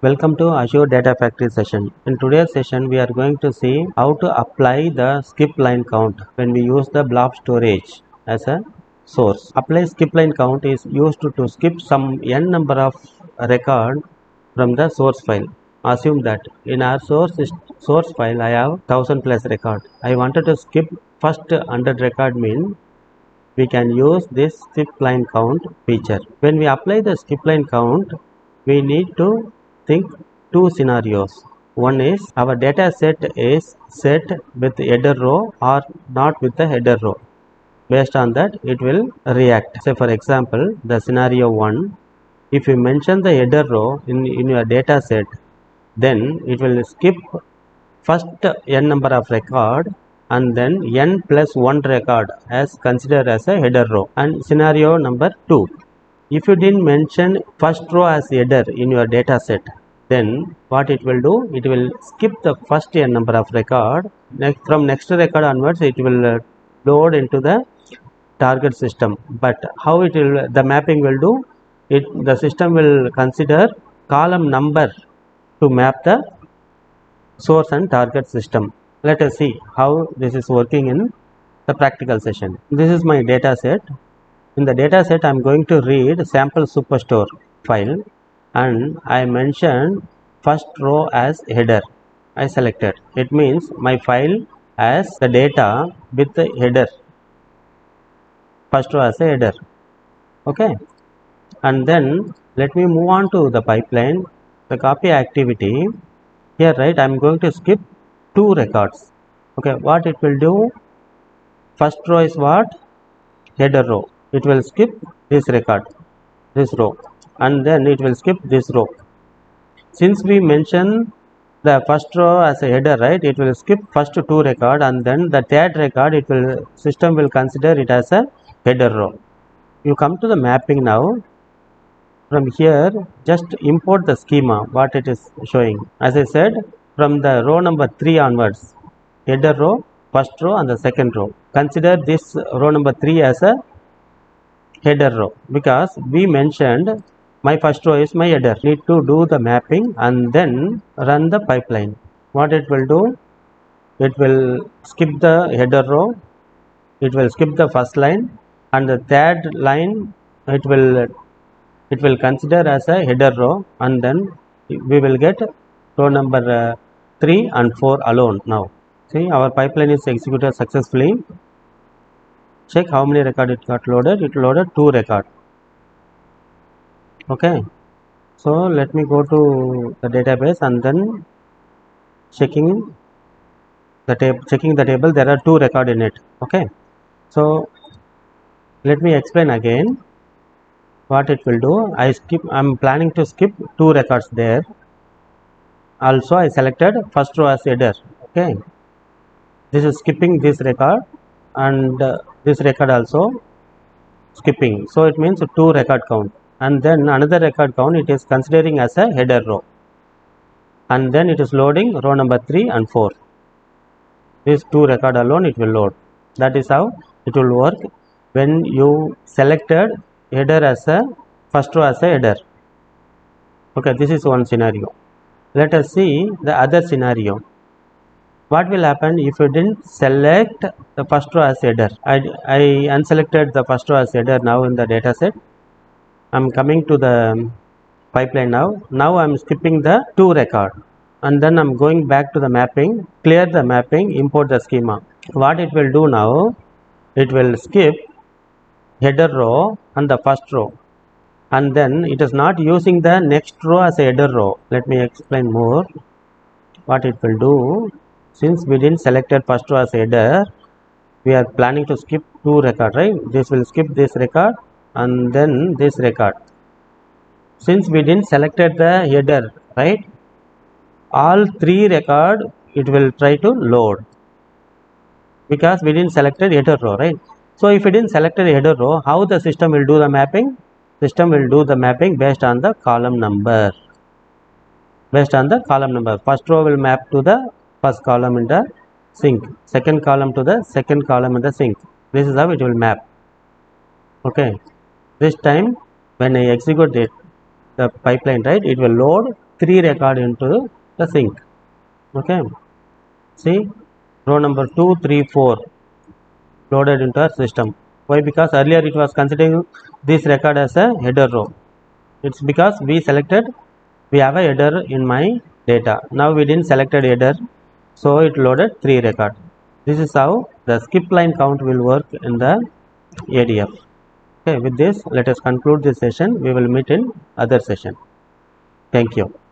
Welcome to Azure Data Factory session. In today's session, we are going to see how to apply the skip line count when we use the Blob storage as a source. Apply skip line count is used to skip some n number of record from the source file. Assume that in our source file, I have 1000 plus record. I wanted to skip first 100 record mean we can use this skip line count feature. When we apply the skip line count, we need to think two scenarios. One is our data set is set with header row or not with the header row. Based on that, it will react. Say for example, the scenario 1, if you mention the header row in your data set, then it will skip first n number of record and then n plus 1 record as considered as a header row. And scenario number 2, if you didn't mention first row as header in your data set, then what it will do, it will skip the first n number of record. From next record onwards, it will load into the target system. But how it will, the mapping will do, the system will consider column number to map the source and target system. Let us see how this is working in the practical session. This is my data set. In the data set, I am going to read sample superstore file and I mentioned first row as header. I selected. It means my file has the data with the header. First row as a header. Okay. And then let me move on to the pipeline. The copy activity. Here, right, I am going to skip 2 records. Okay. What it will do? First row is what? Header row. It will skip this record, this row, and then it will skip this row. Since we mention the first row as a header, right, it will skip first 2 record and then the third record system will consider it as a header row. You come to the mapping now. From here, just import the schema what it is showing. As I said, from the row number 3 onwards, header row, first row and the second row. Consider this row number 3 as a header row because we mentioned my first row is my header. Need to do the mapping and then run the pipeline. What it will do? It will skip the header row. It will skip the first line and the third line it will consider as a header row and then we will get row number 3 and 4 alone now. See, our pipeline is executed successfully. Check how many record it got loaded. It loaded 2 record. Okay. So let me go to the database and then checking the table. There are 2 record in it. Okay. So let me explain again what it will do. I'm planning to skip 2 records there. Also I selected first row as header. Okay. This is skipping this record and this record also skipping. So it means 2 record count and then another record count it is considering as a header row and then it is loading row number 3 and 4. These 2 record alone it will load. That is how it will work when you selected header as a first row as a header. Okay, this is one scenario. Let us see the other scenario. What will happen if you didn't select the first row as header? I unselected the first row as header now in the data set. I'm coming to the pipeline now. Now I'm skipping the 2 record and then I'm going back to the mapping, clear the mapping, import the schema. What it will do now, it will skip header row and the first row and then it is not using the next row as a header row. Let me explain more. What it will do, since we didn't selected first row as a header, we are planning to skip 2 record, right? This will skip this record and then this record. Since we didn't selected the header, right? All 3 record it will try to load because we didn't selected header row, right? So if we didn't selected header row, how the system will do the mapping? System will do the mapping based on the column number. Based on the column number. First row will map to the first column in the sink. Second column to the second column in the sink. This is how it will map. Okay. This time when I execute it, the pipeline, right, it will load 3 record into the sink. Okay, see, row number 2, 3, 4 loaded into our system. Why? Because earlier it was considering this record as a header row. It's because we have a header in my data. Now we didn't selected header, so it loaded 3 record. This is how the skip line count will work in the ADF. Okay, with this let us conclude this session. We will meet in other session. Thank you.